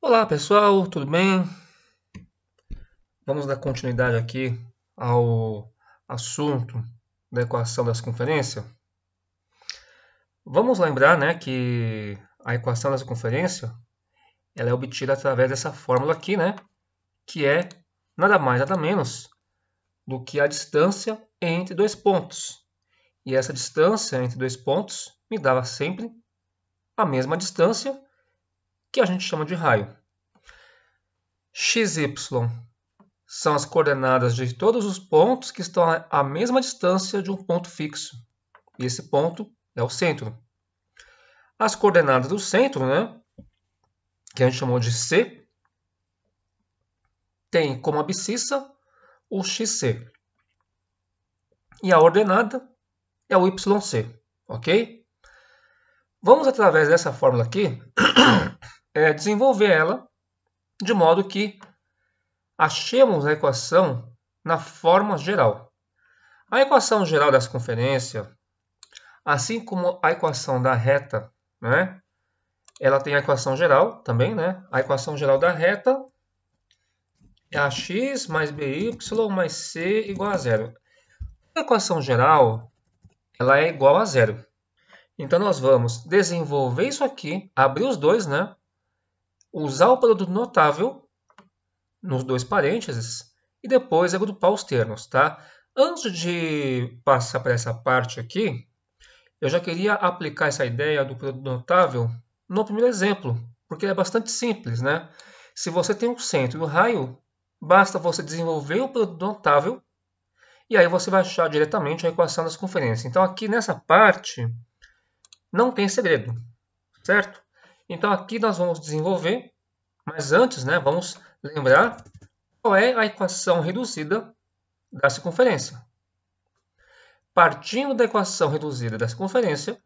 Olá pessoal, tudo bem? Vamos dar continuidade aqui ao assunto da equação da circunferência. Vamos lembrar, né, que a equação da circunferência ela é obtida através dessa fórmula aqui, né, que é nada mais nada menos do que a distância entre dois pontos. E essa distância entre dois pontos me dava sempre a mesma distância que a gente chama de raio. XY são as coordenadas de todos os pontos que estão à mesma distância de um ponto fixo. E esse ponto é o centro. As coordenadas do centro, né, que a gente chamou de C, tem como abscissa o XC. E a ordenada é o YC, ok? Vamos, através dessa fórmula aqui, desenvolver ela de modo que achemos a equação na forma geral. A equação geral da circunferência, assim como a equação da reta, né, ela tem a equação geral também, né? A equação geral da reta é ax mais by mais c igual a zero. A equação geral ela é igual a zero. Então, nós vamos desenvolver isso aqui, abrir os dois, né? Usar o produto notável nos dois parênteses e depois agrupar os termos, tá? Antes de passar para essa parte aqui, eu já queria aplicar essa ideia do produto notável no primeiro exemplo, porque é bastante simples, né? Se você tem um centro e um raio, basta você desenvolver o produto notável e aí você vai achar diretamente a equação da circunferência. Então, aqui nessa parte, não tem segredo, certo? Então, aqui nós vamos desenvolver, mas antes, né, vamos lembrar qual é a equação reduzida da circunferência. Partindo da equação reduzida da circunferência,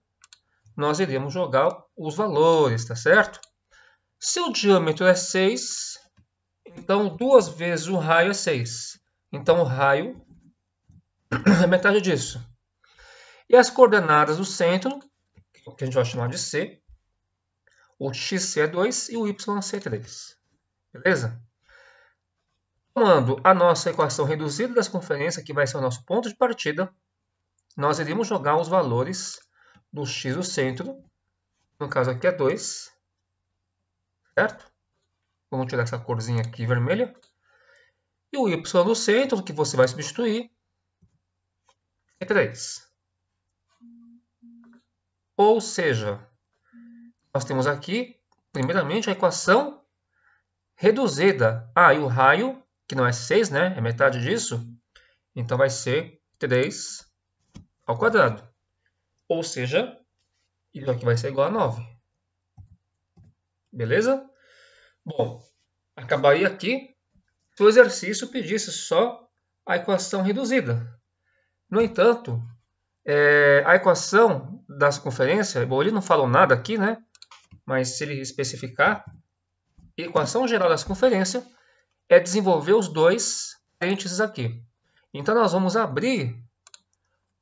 nós iremos jogar os valores, tá certo? Se o diâmetro é 6, então 2 vezes o raio é 6. Então, o raio é metade disso. E as coordenadas do centro, que a gente vai chamar de C, o XC é 2 e o YC é 3. Beleza? Tomando a nossa equação reduzida da circunferência, que vai ser o nosso ponto de partida, nós iremos jogar os valores do x do centro, no caso aqui é 2, certo? Vamos tirar essa corzinha aqui vermelha. E o y do centro, que você vai substituir, é 3. Ou seja, nós temos aqui, primeiramente, a equação reduzida. E o raio, que não é 6, né? É metade disso. Então, vai ser 3 ao quadrado. Ou seja, isso aqui vai ser igual a 9. Beleza? Bom, acabaria aqui se o exercício pedisse só a equação reduzida. No entanto, a equação da circunferência, bom, ele não falou nada aqui, né? Mas se ele especificar, a equação geral da circunferência é desenvolver os dois parênteses aqui. Então, nós vamos abrir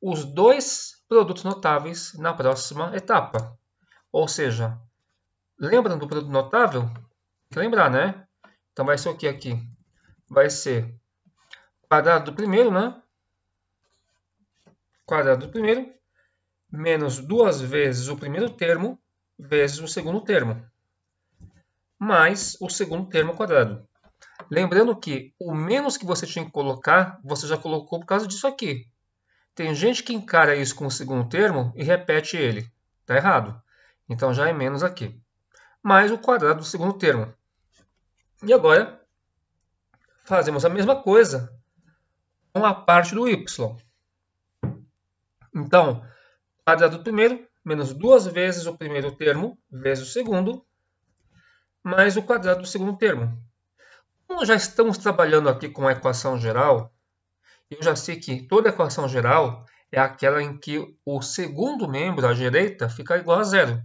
os dois produtos notáveis na próxima etapa. Ou seja, lembram do produto notável? Tem que lembrar, né? Então, vai ser o que aqui? Vai ser quadrado do primeiro, né? Quadrado do primeiro, menos 2 vezes o primeiro termo, vezes o segundo termo, mais o segundo termo ao quadrado. Lembrando que o menos que você tinha que colocar, você já colocou por causa disso aqui. Tem gente que encara isso com o segundo termo e repete ele. Está errado. Então já é menos aqui. Mais o quadrado do segundo termo. E agora, fazemos a mesma coisa com a parte do y. Então, quadrado do primeiro, menos 2 vezes o primeiro termo, vezes o segundo, mais o quadrado do segundo termo. Como já estamos trabalhando aqui com a equação geral, eu já sei que toda equação geral é aquela em que o segundo membro, à direita, fica igual a zero.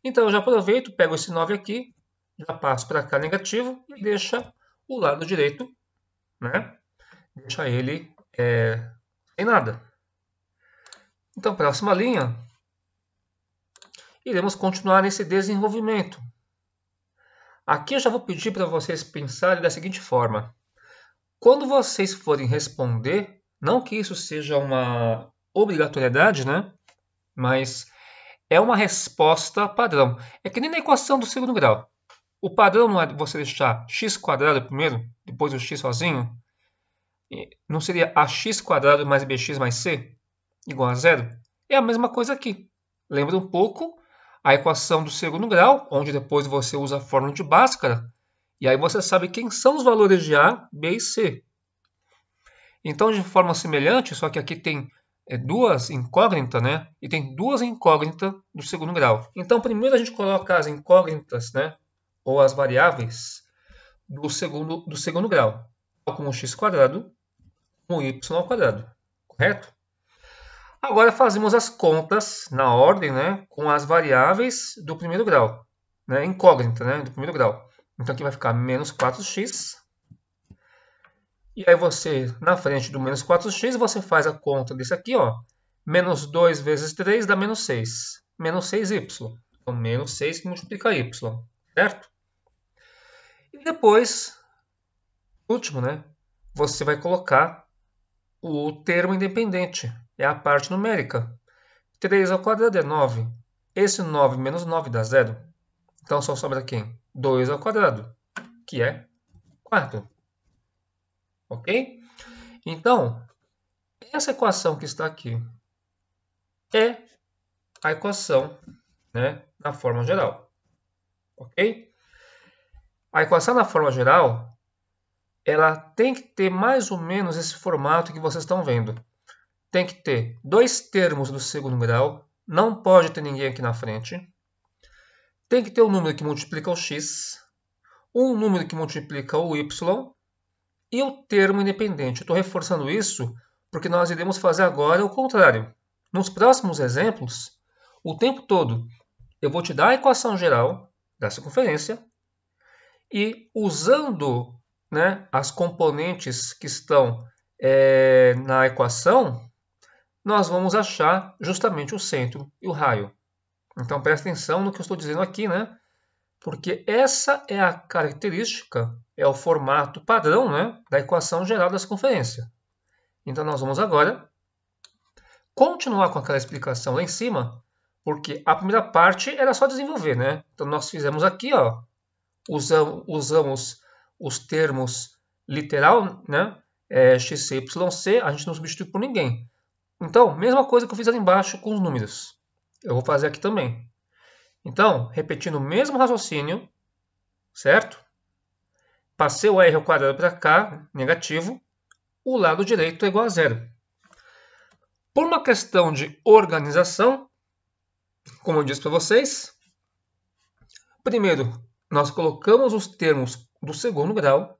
Então, eu já aproveito, pego esse 9 aqui, já passo para cá negativo e deixa o lado direito, né? Deixa ele sem nada. Então, próxima linha, iremos continuar nesse desenvolvimento. Aqui eu já vou pedir para vocês pensarem da seguinte forma. Quando vocês forem responder, não que isso seja uma obrigatoriedade, né? Mas é uma resposta padrão. É que nem na equação do segundo grau. O padrão não é você deixar x² primeiro, depois o x sozinho? Não seria ax² mais bx mais c igual a zero? É a mesma coisa aqui. Lembra um pouco a equação do segundo grau, onde depois você usa a fórmula de Bhaskara, e aí você sabe quem são os valores de A, B e C. Então, de forma semelhante, só que aqui tem duas incógnitas, né? E tem duas incógnitas do segundo grau. Então, primeiro a gente coloca as incógnitas, né? Ou as variáveis do segundo grau, como x², com y², correto? Agora fazemos as contas na ordem, né, com as variáveis do primeiro grau, né, incógnita, né, do primeiro grau. Então aqui vai ficar menos 4x. E aí você, na frente do menos 4x, você faz a conta desse aqui, ó. Menos 2 vezes 3 dá menos 6. Menos 6y. Então menos 6 que multiplica y, certo? E depois, último, né, você vai colocar o termo independente. É a parte numérica. 3² é 9. Esse 9 menos 9 dá 0. Então só sobra quem? 2², que é 4. Ok? Então, essa equação que está aqui é a equação, né, na forma geral. Ok? A equação na forma geral, ela tem que ter mais ou menos esse formato que vocês estão vendo. Tem que ter dois termos do segundo grau, não pode ter ninguém aqui na frente. Tem que ter um número que multiplica o x, um número que multiplica o y e o termo independente. Eu estou reforçando isso porque nós iremos fazer agora o contrário. Nos próximos exemplos, o tempo todo, eu vou te dar a equação geral da circunferência e usando, né, as componentes que estão na equação, nós vamos achar justamente o centro e o raio. Então, presta atenção no que eu estou dizendo aqui, né? Porque essa é a característica, é o formato padrão, né, da equação geral da circunferência. Então, nós vamos agora continuar com aquela explicação lá em cima, porque a primeira parte era só desenvolver, né? Então, nós fizemos aqui, ó, usamos os termos literal, né? X, Y, C, a gente não substitui por ninguém. Então, mesma coisa que eu fiz ali embaixo com os números. Eu vou fazer aqui também. Então, repetindo o mesmo raciocínio, certo? Passei o r² para cá, negativo. O lado direito é igual a zero. Por uma questão de organização, como eu disse para vocês, primeiro nós colocamos os termos do segundo grau,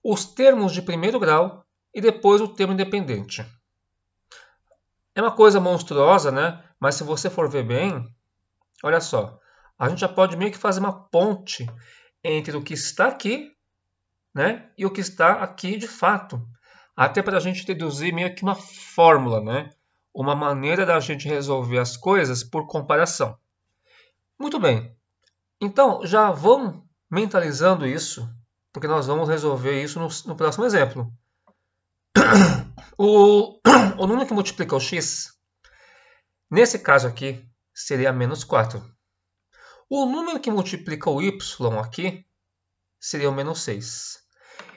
os termos de primeiro grau e depois o termo independente. É uma coisa monstruosa, né? Mas se você for ver bem, olha só, a gente já pode meio que fazer uma ponte entre o que está aqui, né, e o que está aqui de fato. Até para a gente deduzir meio que uma fórmula, né? Uma maneira da gente resolver as coisas por comparação. Muito bem. Então, já vão mentalizando isso, porque nós vamos resolver isso no próximo exemplo. O número que multiplica o x, nesse caso aqui, seria menos 4. O número que multiplica o y aqui seria o menos 6.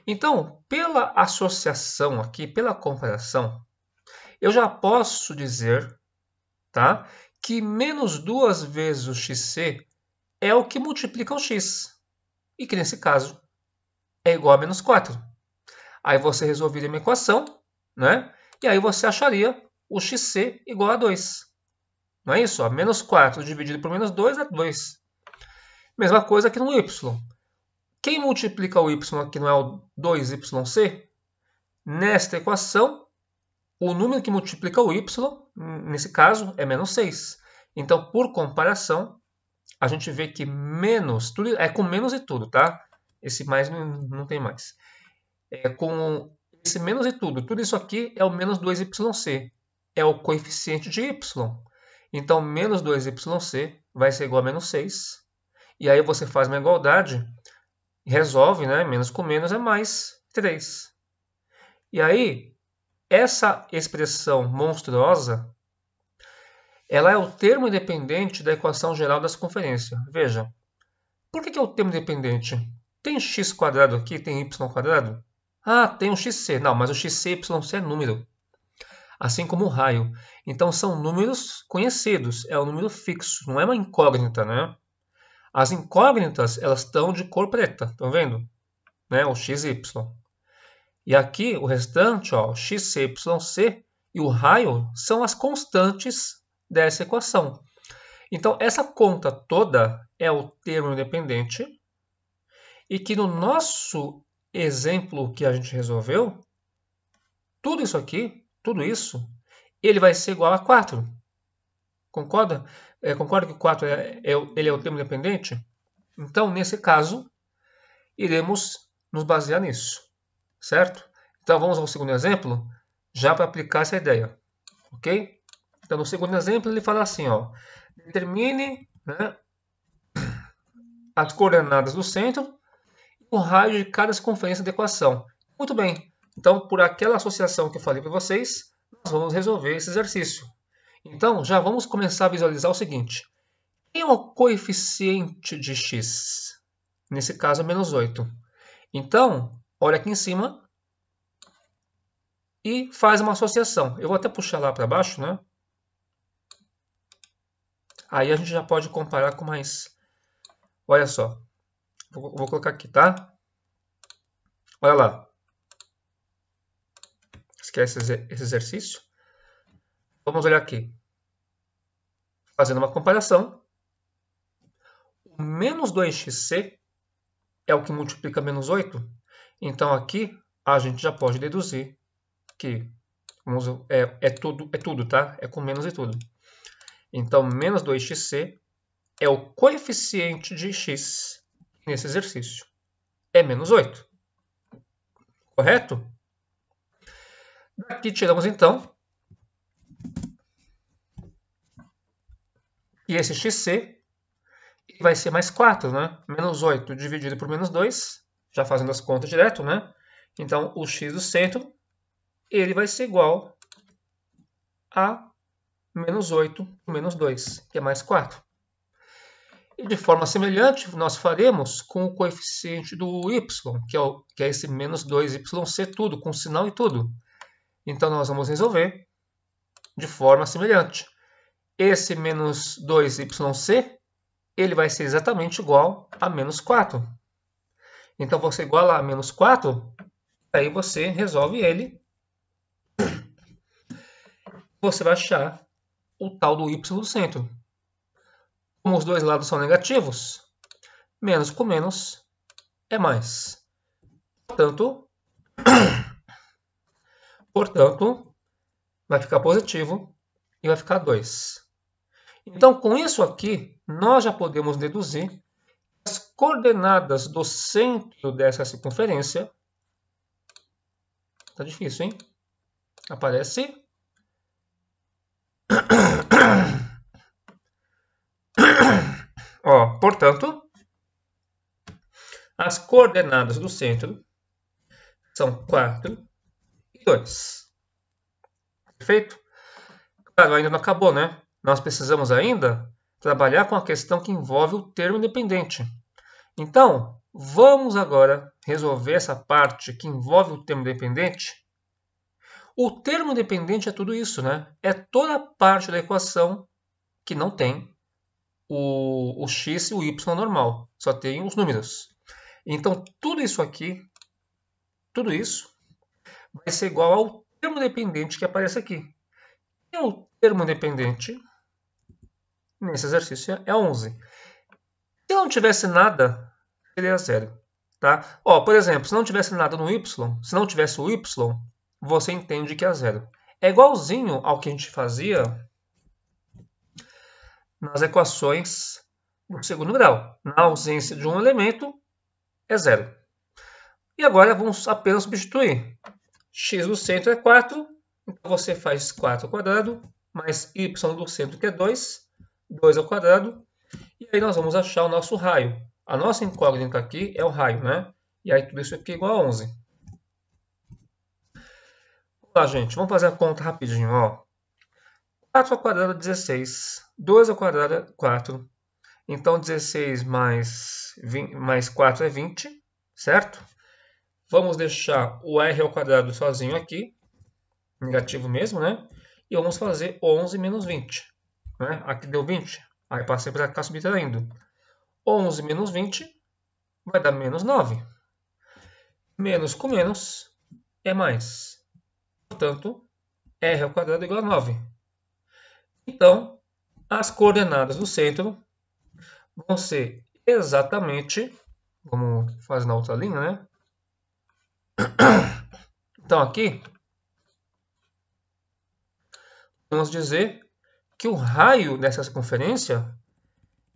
Então, pela associação aqui, pela comparação, eu já posso dizer, tá, que menos 2 vezes o xc é o que multiplica o x. E que nesse caso é igual a menos 4. Aí você resolveria uma equação, né? E aí você acharia o xc igual a 2. Não é isso? Ó, menos 4 dividido por menos 2 é 2. Mesma coisa aqui no y. Quem multiplica o y aqui não é o 2yc? Nesta equação, o número que multiplica o y, nesse caso, é menos 6. Então, por comparação, a gente vê que menos, tudo é com menos e tudo, tá? Esse mais não tem mais. Com esse menos e tudo isso aqui é o menos 2yc. É o coeficiente de y. Então, menos 2yc vai ser igual a menos 6. E aí você faz uma igualdade, resolve, né? Menos com menos é mais 3. E aí, essa expressão monstruosa, ela é o termo independente da equação geral da circunferência. Veja, por que é o termo independente? Tem x² aqui, tem y²? Ah, tem um xc. Não, mas o xc e yc é número. Assim como o raio. Então são números conhecidos, é um número fixo, não é uma incógnita, né? As incógnitas, elas estão de cor preta, estão vendo? Né? O x e y. E aqui o restante, ó, xc, yc e o raio são as constantes dessa equação. Então essa conta toda é o termo independente e que no nosso exemplo que a gente resolveu, tudo isso aqui, tudo isso, ele vai ser igual a 4. Concorda? Concorda que o 4 ele é o termo independente? Então, nesse caso, iremos nos basear nisso, certo? Então, vamos ao segundo exemplo, já para aplicar essa ideia, ok? Então, no segundo exemplo, ele fala assim, ó, determine, né, as coordenadas do centro e o raio de cada circunferência da equação. Muito bem, então, por aquela associação que eu falei para vocês, nós vamos resolver esse exercício. Então, já vamos começar a visualizar o seguinte. Quem é o coeficiente de x? Nesse caso, é menos 8. Então, olha aqui em cima e faz uma associação. Eu vou até puxar lá para baixo, né? Aí a gente já pode comparar com mais... Olha só. Vou colocar aqui, tá? Olha lá. Esquece esse exercício. Vamos olhar aqui. Fazendo uma comparação. O menos 2xc é o que multiplica menos 8. Então aqui a gente já pode deduzir que é tudo, tá? É com menos e tudo. Então, menos 2xc é o coeficiente de x nesse exercício. É menos 8. Correto? Daqui tiramos, então, e esse xc vai ser mais 4, né? Menos 8 dividido por menos 2, já fazendo as contas direto, né? Então, o x do centro, ele vai ser igual a menos 8 por menos 2, que é mais 4. E de forma semelhante, nós faremos com o coeficiente do y, que é esse menos 2yc tudo, com sinal e tudo. Então, nós vamos resolver de forma semelhante. Esse menos 2yc, ele vai ser exatamente igual a menos 4. Então, você iguala a menos 4, aí você resolve ele. Você vai achar o tal do y do centro. Como os dois lados são negativos, menos com menos é mais. Portanto, vai ficar positivo e vai ficar 2. Então, com isso aqui, nós já podemos deduzir que as coordenadas do centro dessa circunferência... Tá difícil, hein? Aparece... Ó, portanto, as coordenadas do centro são 4 e 2. Perfeito? Claro, ainda não acabou, né? Nós precisamos ainda trabalhar com a questão que envolve o termo independente. Então, vamos agora resolver essa parte que envolve o termo independente. O termo independente é tudo isso, né? É toda a parte da equação que não tem o x e o y normal, só tem os números. Então, tudo isso aqui, tudo isso, vai ser igual ao termo independente que aparece aqui. E o termo independente, nesse exercício, é 11. Se não tivesse nada, seria 0. Tá? Ó, por exemplo, se não tivesse nada no y, se não tivesse o y, você entende que é 0. É igualzinho ao que a gente fazia nas equações do segundo grau. Na ausência de um elemento, é 0. E agora vamos apenas substituir. X do centro é 4, então você faz 4 ao quadrado, mais y do centro, que é 2, 2 ao quadrado. E aí nós vamos achar o nosso raio. A nossa incógnita aqui é o raio, né? E aí tudo isso aqui é igual a 11. Vamos lá, gente. Vamos fazer a conta rapidinho, ó. 4 ao quadrado é 16. 2 ao quadrado é 4. Então 16 mais 4 é 20, certo? Vamos deixar o r ao quadrado sozinho aqui, negativo mesmo, né? E vamos fazer 11 menos 20. Né? Aqui deu 20, aí passei para cá subtraindo. 11 menos 20 vai dar menos 9. Menos com menos é mais. Portanto, r ao quadrado é igual a 9. Então, as coordenadas do centro vão ser exatamente, vamos fazer na outra linha, né? Então aqui, vamos dizer que o raio dessa circunferência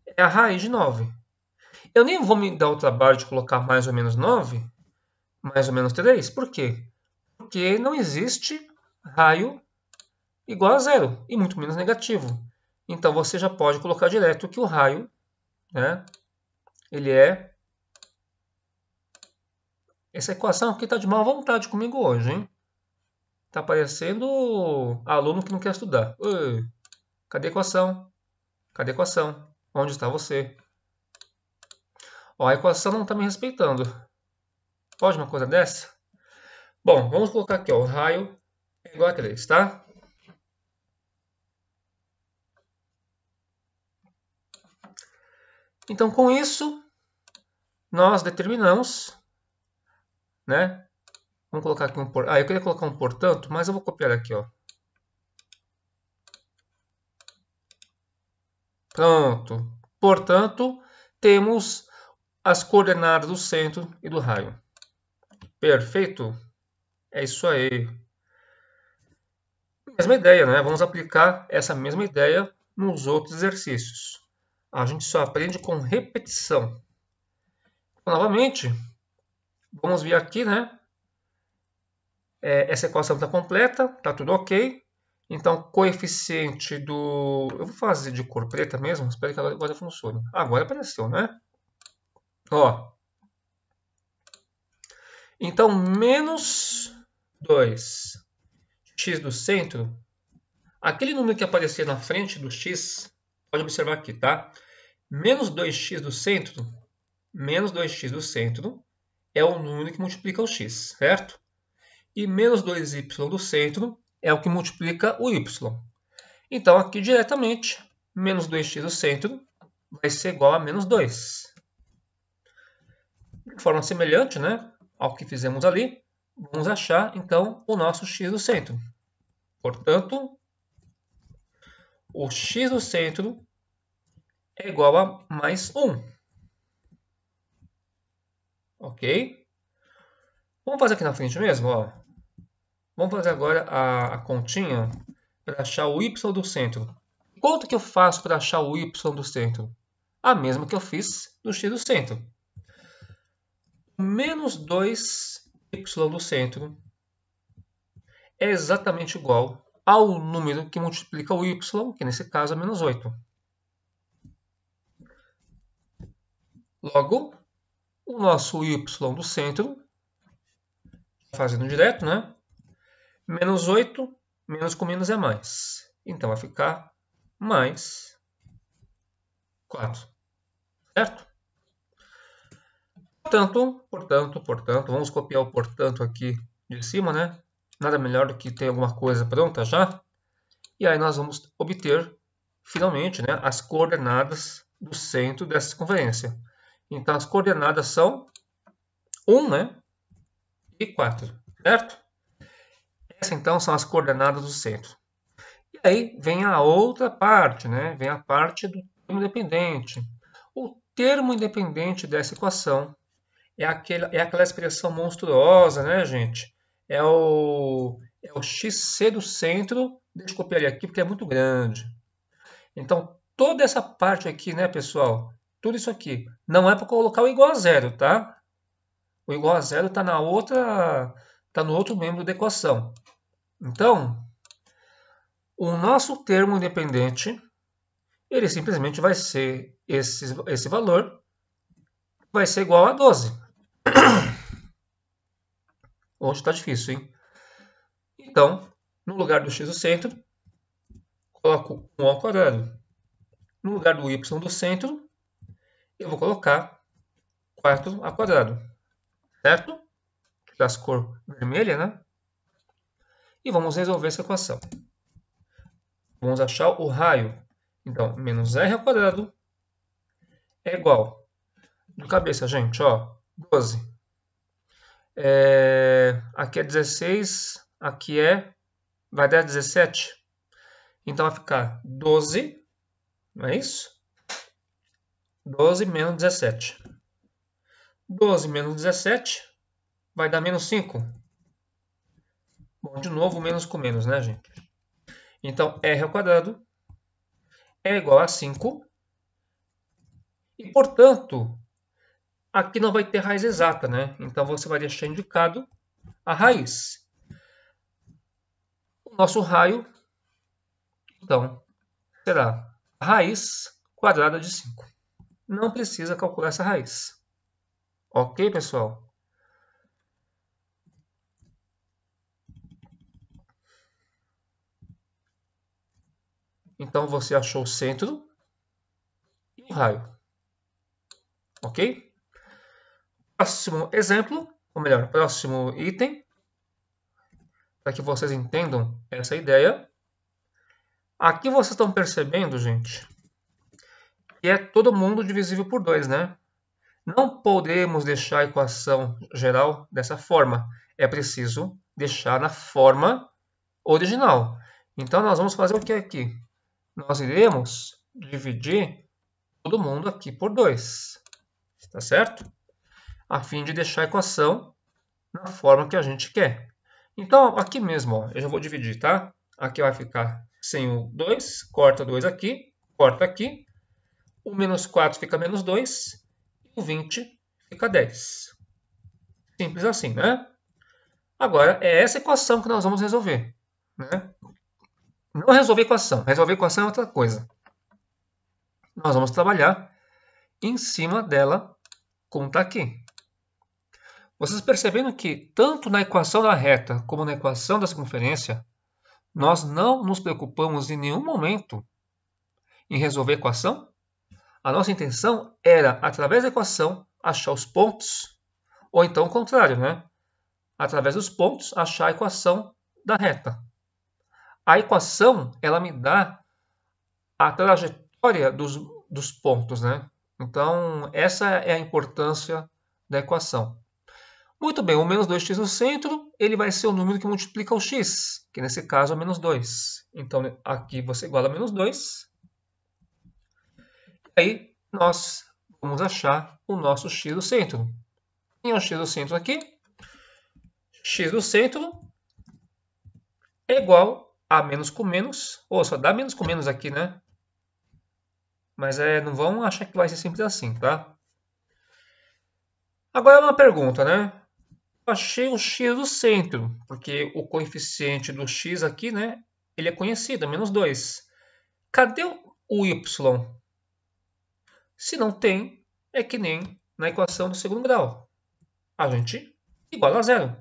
é a raiz de 9. Eu nem vou me dar o trabalho de colocar mais ou menos 9, mais ou menos 3. Por quê? Porque não existe raio igual a zero, e muito menos negativo. Então você já pode colocar direto que o raio, né, ele é... Essa equação aqui está de má vontade comigo hoje, hein? Está parecendo aluno que não quer estudar. Ui, cadê a equação? Cadê a equação? Onde está você? Ó, a equação não está me respeitando. Pode uma coisa dessa? Bom, vamos colocar aqui, ó, o raio é igual a 3, tá? Então, com isso, nós determinamos, né? Vamos colocar aqui um por... eu queria colocar um portanto, mas eu vou copiar aqui, ó. Pronto. Portanto, temos as coordenadas do centro e do raio. Perfeito? É isso aí. Mesma ideia, né? Vamos aplicar essa mesma ideia nos outros exercícios. A gente só aprende com repetição. Então, novamente, vamos ver aqui, né? Essa equação está completa, está tudo ok. Então, coeficiente do... Eu vou fazer de cor preta mesmo, espero que agora funcione. Agora apareceu, né? Ó. Então, menos 2x do centro, aquele número que aparecer na frente do x, pode observar aqui, tá? Menos 2x do centro, menos 2x do centro é o número que multiplica o x, certo? E menos 2y do centro é o que multiplica o y. Então, aqui diretamente, menos 2x do centro vai ser igual a menos 2. De forma semelhante, né, ao que fizemos ali, vamos achar, então, o nosso x do centro. Portanto, o x do centro é igual a mais 1. Ok? Vamos fazer aqui na frente mesmo, ó. Vamos fazer agora a continha para achar o y do centro. Quanto que eu faço para achar o y do centro? A mesma que eu fiz do x do centro. Menos 2y do centro é exatamente igual ao número que multiplica o y, que nesse caso é menos 8. Logo, o nosso y do centro, fazendo direto, né? Menos 8, menos com menos é mais. Então, vai ficar mais 4. Certo? Portanto, vamos copiar o portanto aqui de cima, né? Nada melhor do que ter alguma coisa pronta já. E aí nós vamos obter, finalmente, né, as coordenadas do centro dessa circunferência. Então, as coordenadas são 1, né, e 4, certo? Essas, então, são as coordenadas do centro. E aí vem a outra parte, né? Vem a parte do termo independente. O termo independente dessa equação é aquela expressão monstruosa, né, gente? É o xc do centro. Deixa eu copiar ele aqui porque é muito grande. Então, toda essa parte aqui, né, pessoal? Tudo isso aqui não é para colocar o igual a zero, tá? O igual a zero está no outro membro da equação. Então, o nosso termo independente, ele simplesmente vai ser esse valor vai ser igual a 12. Hoje está difícil, hein? Então, no lugar do x do centro, coloco 1 ao quadrado. No lugar do y do centro, eu vou colocar 4 ao quadrado. Certo? Das cor vermelha, né? E vamos resolver essa equação. Vamos achar o raio. Então, menos r ao quadrado é igual. De cabeça, gente, ó, 12. Aqui é 16, aqui vai dar 17. Então vai ficar 12, não é isso? 12 menos 17. 12 menos 17 vai dar menos 5. Bom, de novo, menos com menos, né, gente? Então, r ao quadrado é igual a 5. E, portanto, aqui não vai ter raiz exata, né? Então, você vai deixar indicado a raiz. O nosso raio, então, será a raiz quadrada de 5. Não precisa calcular essa raiz. Ok, pessoal? Então, você achou o centro e o raio. Ok? Próximo exemplo, ou melhor, próximo item, para que vocês entendam essa ideia. Aqui vocês estão percebendo, gente, que é todo mundo divisível por 2, né? Não podemos deixar a equação geral dessa forma. É preciso deixar na forma original. Então, nós vamos fazer o que aqui? Nós iremos dividir todo mundo aqui por 2. Tá certo? A fim de deixar a equação na forma que a gente quer. Então, aqui mesmo, ó, eu já vou dividir, tá? Aqui vai ficar sem o 2, corta 2 aqui, corta aqui. O menos 4 fica menos 2, e o 20 fica 10. Simples assim, né? Agora, é essa equação que nós vamos resolver. Né? Não resolver equação. Resolver equação é outra coisa. Nós vamos trabalhar em cima dela, como está aqui. Vocês percebendo que, tanto na equação da reta como na equação da circunferência, nós não nos preocupamos em nenhum momento em resolver a equação? A nossa intenção era, através da equação, achar os pontos, ou então o contrário, né? Através dos pontos, achar a equação da reta. A equação, ela me dá a trajetória dos pontos, né? Então, essa é a importância da equação. Muito bem, o menos 2x no centro, ele vai ser o número que multiplica o x, que nesse caso é menos 2. Então, aqui você iguala a menos 2. E aí, nós vamos achar o nosso x do centro. Quem é o x do centro aqui? X do centro é igual a menos com menos, ou só dá menos com menos aqui, né? Mas não vão achar que vai ser simples assim, tá? Agora uma pergunta, né? Eu achei o x do centro, porque o coeficiente do x aqui, né? Ele é conhecido, é menos 2. Cadê o y? Se não tem, é que nem na equação do segundo grau. A gente iguala a zero.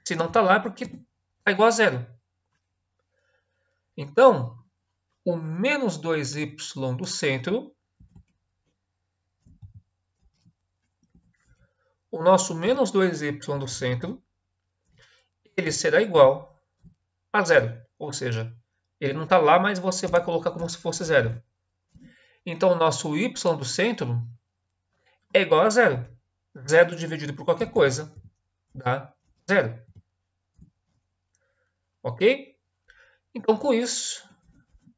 Se não está lá, é porque está igual a zero. Então, o menos 2y do centro, o nosso menos 2y do centro, ele será igual a zero. Ou seja, ele não está lá, mas você vai colocar como se fosse zero. Então, o nosso y do centro é igual a zero. Zero dividido por qualquer coisa dá zero. Ok? Então, com isso,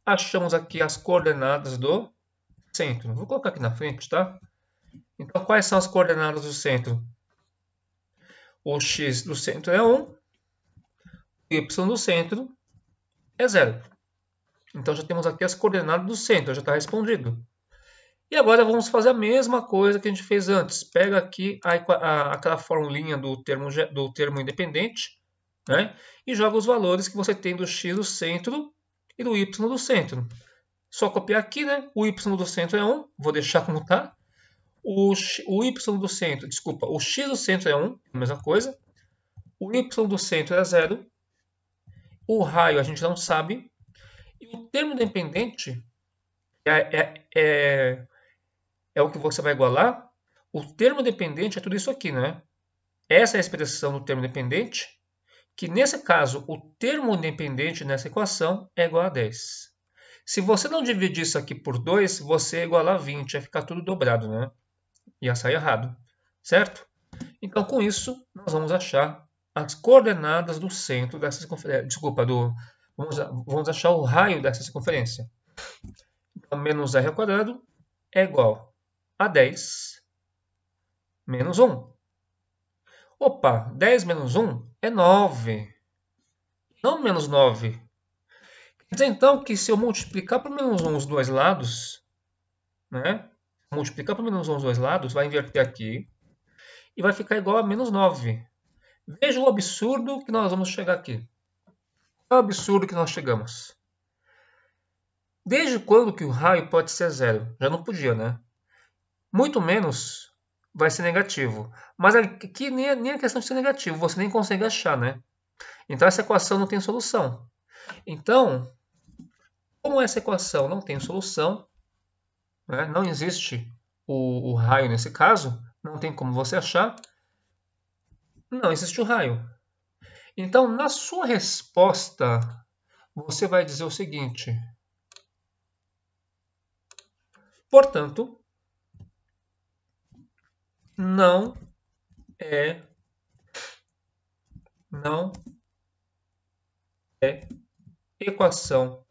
achamos aqui as coordenadas do centro. Vou colocar aqui na frente, tá? Então, quais são as coordenadas do centro? O x do centro é 1, o y do centro é 0. Então, já temos aqui as coordenadas do centro, já está respondido. E agora vamos fazer a mesma coisa que a gente fez antes. Pega aqui aquela formulinha do termo independente, né? E joga os valores que você tem do x do centro e do y do centro. Só copiar aqui, né? O y do centro é 1, vou deixar como está. O y do centro, desculpa, o x do centro é 1, a mesma coisa. O y do centro é 0. O raio a gente não sabe. E o termo dependente é o que você vai igualar. O termo dependente é tudo isso aqui, né? Essa é a expressão do termo dependente, que nesse caso o termo dependente nessa equação é igual a 10. Se você não dividir isso aqui por 2, você é igual a 20, vai ficar tudo dobrado, né? Ia sair errado, certo? Então, com isso, nós vamos achar as coordenadas do centro dessa circunferência. Desculpa, vamos achar o raio dessa circunferência. Então, menos r ao quadrado é igual a 10 menos 1. Opa, 10 menos 1 é 9. Não menos 9. Quer dizer, então, que se eu multiplicar por menos 1 os dois lados, né? Multiplicar por menos 1 os dois lados, vai inverter aqui e vai ficar igual a menos 9. Veja o absurdo que nós vamos chegar aqui. Qual é o absurdo que nós chegamos? Desde quando que o raio pode ser 0? Já não podia, né? Muito menos vai ser negativo. Mas aqui nem é questão de ser negativo, você nem consegue achar, né? Então essa equação não tem solução. Então, como essa equação não tem solução, né, não existe o raio nesse caso, não tem como você achar, não existe o raio. Então, na sua resposta, você vai dizer o seguinte: portanto, não é equação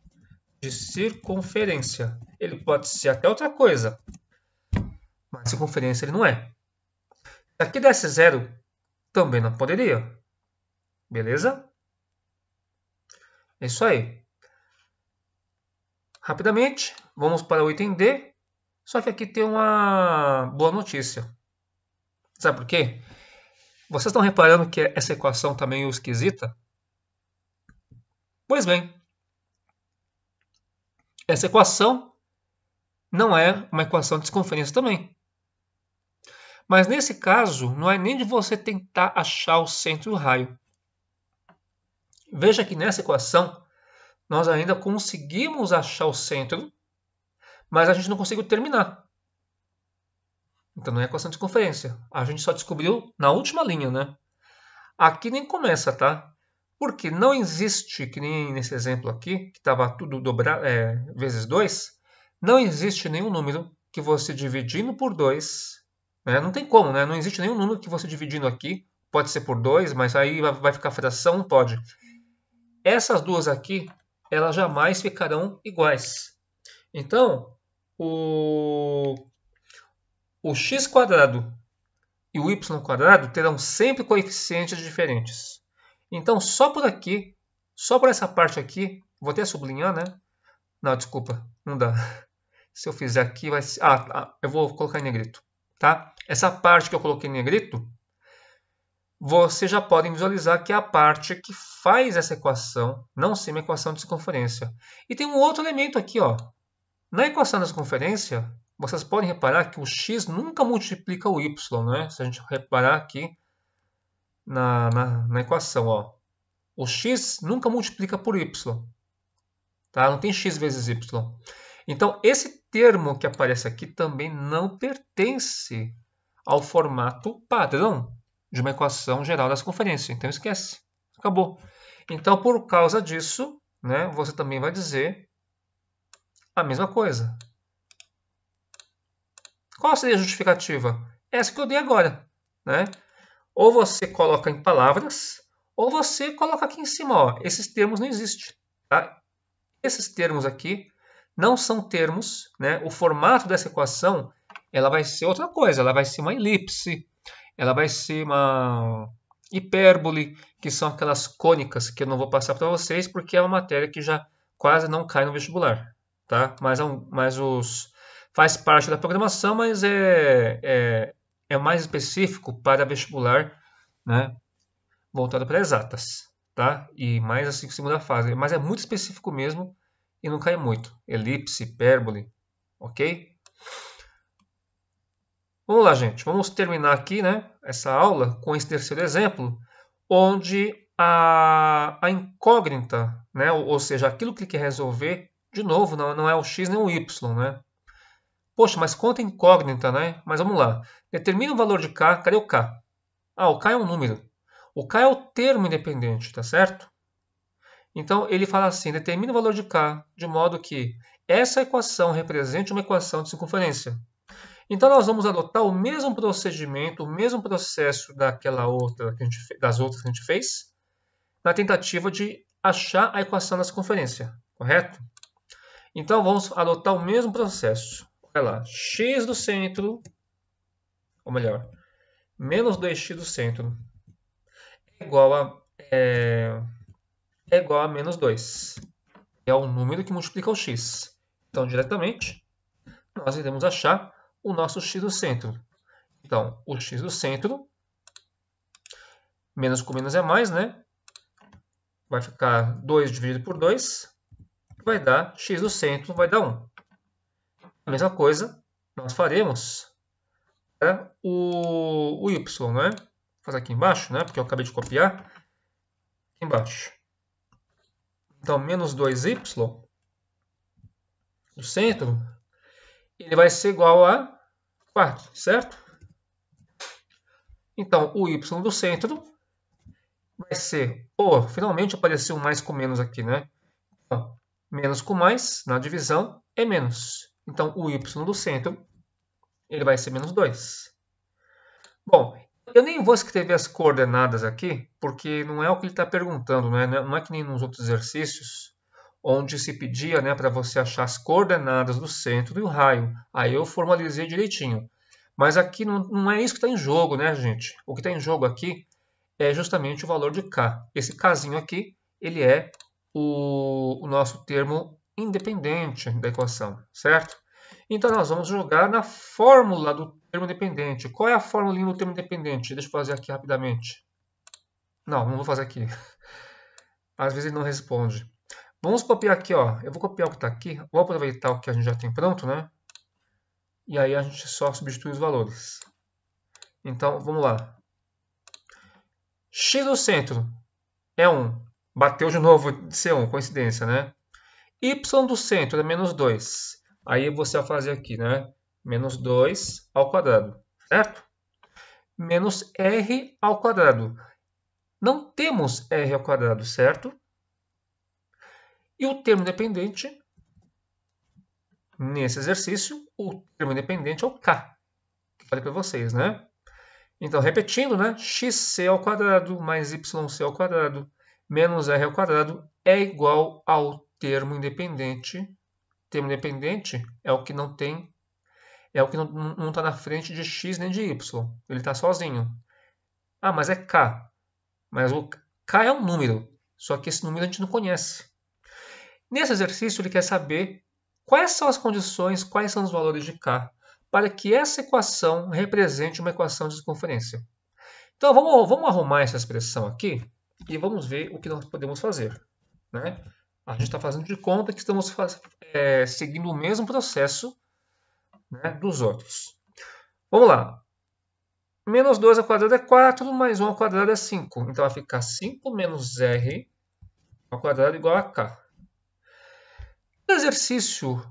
de circunferência. Ele pode ser até outra coisa, mas circunferência ele não é. Se aqui desse 0, também não poderia. Beleza? É isso aí. Rapidamente, vamos para o item D. Só que aqui tem uma boa notícia. Sabe por quê? Vocês estão reparando que essa equação está meio esquisita? Pois bem, essa equação não é uma equação de circunferência também. Mas nesse caso, não é nem de você tentar achar o centro do raio. Veja que nessa equação, nós ainda conseguimos achar o centro, mas a gente não conseguiu terminar. Então não é equação de circunferência. A gente só descobriu na última linha, né? Aqui nem começa, tá? Porque não existe, que nem nesse exemplo aqui, que estava tudo dobrado, vezes 2, não existe nenhum número que você dividindo por 2, né? Não tem como, né? Não existe nenhum número que você dividindo aqui, pode ser por 2, mas aí vai ficar fração, não pode. Essas duas aqui, elas jamais ficarão iguais. Então, o x² e o y² terão sempre coeficientes diferentes. Então, só por aqui, só por essa parte aqui, vou até sublinhar, né? Não, desculpa, não dá. Se eu fizer aqui, vai ser... eu vou colocar em negrito, tá? Essa parte que eu coloquei em negrito, você já pode visualizar que é a parte que faz essa equação não ser uma equação de circunferência. E tem um outro elemento aqui, ó. Na equação da circunferência, vocês podem reparar que o x nunca multiplica o y, né? Se a gente reparar aqui na equação, ó. O x nunca multiplica por y. Tá? Não tem x vezes y. Então, esse termo que aparece aqui também não pertence ao formato padrão de uma equação geral da circunferência. Então, esquece. Acabou. Então, por causa disso, né, você também vai dizer a mesma coisa. Qual seria a justificativa? Essa que eu dei agora, né? Ou você coloca em palavras, ou você coloca aqui em cima. Ó, esses termos não existem. Tá? Esses termos aqui não são termos, né? O formato dessa equação ela vai ser outra coisa. Ela vai ser uma elipse, ela vai ser uma hipérbole, que são aquelas cônicas que eu não vou passar para vocês, porque é uma matéria que já quase não cai no vestibular. Tá? Faz parte da programação, mas é mais específico para vestibular, né? Voltado para exatas, tá? E mais assim segunda fase, mas é muito específico mesmo e não cai muito. Elipse, hipérbole, ok? Vamos lá, gente. Vamos terminar aqui, né, essa aula com esse terceiro exemplo, onde a incógnita, né, ou seja, aquilo que ele quer resolver, de novo, não é o x nem o y, né? Poxa, mas conta incógnita, né? Mas vamos lá. Determina o valor de k. Cadê o k? Ah, o k é um número. O k é o termo independente, tá certo? Então, ele fala assim, determina o valor de k de modo que essa equação represente uma equação de circunferência. Então, nós vamos adotar o mesmo procedimento, o mesmo processo daquela outra das outras que a gente fez, na tentativa de achar a equação da circunferência, correto? Então, vamos adotar o mesmo processo. Olha lá, x do centro, ou melhor, menos 2x do centro é igual a menos 2. É o número que multiplica o x. Então, diretamente, nós iremos achar o nosso x do centro. Então, o x do centro, menos com menos é mais, né? Vai ficar 2 dividido por 2, vai dar x do centro, vai dar 1. A mesma coisa nós faremos para o y, né? Vou fazer aqui embaixo, né? Porque eu acabei de copiar. Aqui embaixo. Então, menos 2y do centro, ele vai ser igual a 4, certo? Então, o y do centro vai ser... Oh, finalmente apareceu um mais com menos aqui, né? Então, menos com mais, na divisão, é menos. Então, o y do centro, ele vai ser menos 2. Bom, eu nem vou escrever as coordenadas aqui, porque não é o que ele está perguntando, né? Não é que nem nos outros exercícios, onde se pedia, né, para você achar as coordenadas do centro e o raio. Aí eu formalizei direitinho. Mas aqui não é isso que está em jogo, né, gente? O que está em jogo aqui é justamente o valor de k. Esse kzinho aqui, ele é o nosso termo independente da equação, certo? Então, nós vamos jogar na fórmula do termo independente. Qual é a fórmula do termo independente? Deixa eu fazer aqui rapidamente. Não vou fazer aqui. Às vezes ele não responde. Vamos copiar aqui, ó. Eu vou copiar o que está aqui. Vou aproveitar o que a gente já tem pronto, né? E aí a gente só substitui os valores. Então, vamos lá. X do centro é 1. Bateu de novo de ser 1, coincidência, né? Y do centro é menos 2. Aí você vai fazer aqui, né? Menos 2 ao quadrado, certo? Menos R ao quadrado. Não temos R ao quadrado, certo? E o termo independente, nesse exercício, o termo independente é o K. Que eu falei para vocês, né? Então, repetindo, né? xc ao quadrado mais yc ao quadrado menos r ao quadrado é igual ao termo independente. Termo independente é o que não tem, é o que não está na frente de x nem de y. Ele está sozinho. Ah, mas é k. Mas o k é um número, só que esse número a gente não conhece. Nesse exercício, ele quer saber quais são as condições, quais são os valores de k, para que essa equação represente uma equação de circunferência. Então, vamos arrumar essa expressão aqui e vamos ver o que nós podemos fazer, né? A gente está fazendo de conta que estamos seguindo o mesmo processo, né, dos outros. Vamos lá. Menos 2 ao quadrado é 4, mais 1 ao quadrado é 5. Então, vai ficar 5 menos r ao quadrado igual a k. No exercício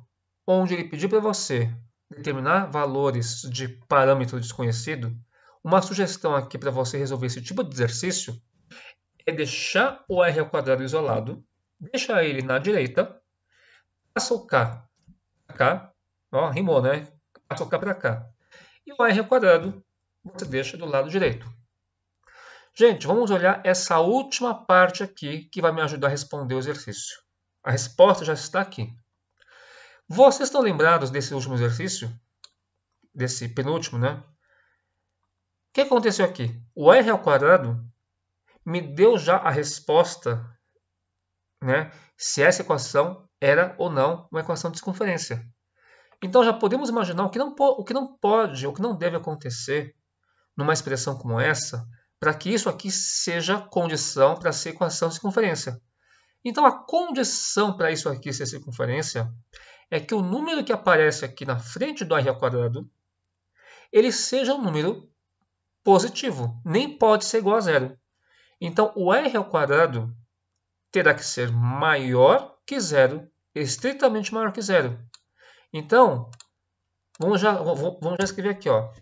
onde ele pediu para você determinar valores de parâmetro desconhecido, uma sugestão aqui para você resolver esse tipo de exercício é deixar o r ao quadrado isolado, deixa ele na direita, passa o k para cá, ó, rimou, né? Passa o k para cá. E o r ao quadrado você deixa do lado direito. Gente, vamos olhar essa última parte aqui que vai me ajudar a responder o exercício. A resposta já está aqui. Vocês estão lembrados desse último exercício? Desse penúltimo, né? O que aconteceu aqui? O r ao quadrado me deu já a resposta, né? Se essa equação era ou não uma equação de circunferência. Então já podemos imaginar o que não pode, o que não deve acontecer numa expressão como essa, para que isso aqui seja condição para ser equação de circunferência. Então, a condição para isso aqui ser circunferência é que o número que aparece aqui na frente do r², ele seja um número positivo, nem pode ser igual a zero. Então, o r² terá que ser maior que zero, estritamente maior que zero. Então, vamos já escrever aqui, ó.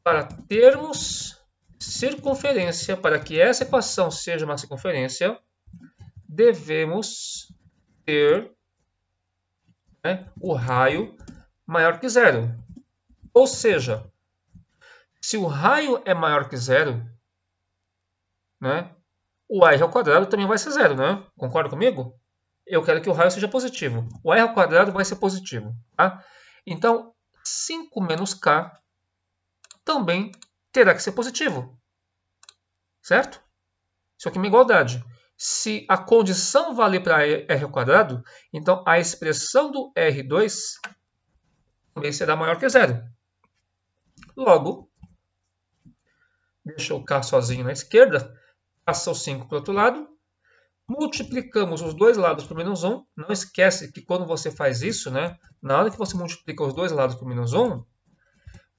Para termos circunferência, para que essa equação seja uma circunferência, devemos ter, né, o raio maior que zero. Ou seja, se o raio é maior que zero, né, o r² também vai ser zero, né? Concorda comigo? Eu quero que o raio seja positivo. O r² vai ser positivo. Tá? Então, 5 menos k também terá que ser positivo. Certo? Isso aqui é uma igualdade. Se a condição valer para r², então a expressão do R2 também será maior que zero. Logo, deixa o k sozinho na esquerda, passa o 5 para o outro lado, multiplicamos os dois lados por menos 1. Não esquece que quando você faz isso, né, na hora que você multiplica os dois lados por menos 1,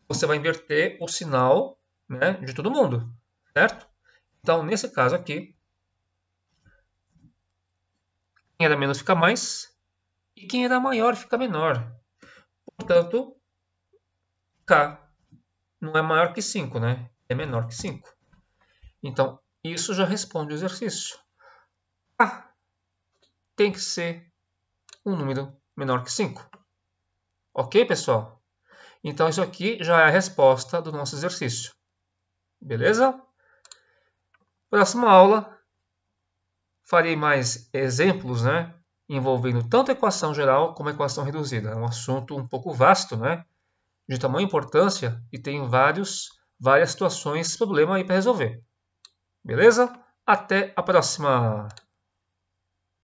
você vai inverter o sinal, né, de todo mundo. Certo? Então, nesse caso aqui, quem era menos fica mais, e quem era maior fica menor. Portanto, k não é maior que 5, né? É menor que 5. Então, isso já responde o exercício. K tem que ser um número menor que 5. Ok, pessoal? Então, isso aqui já é a resposta do nosso exercício. Beleza? Próxima aula, farei mais exemplos, né, envolvendo tanto a equação geral como a equação reduzida. É um assunto um pouco vasto, né, de tamanha importância e tem várias situações, problema aí para resolver. Beleza? Até a próxima!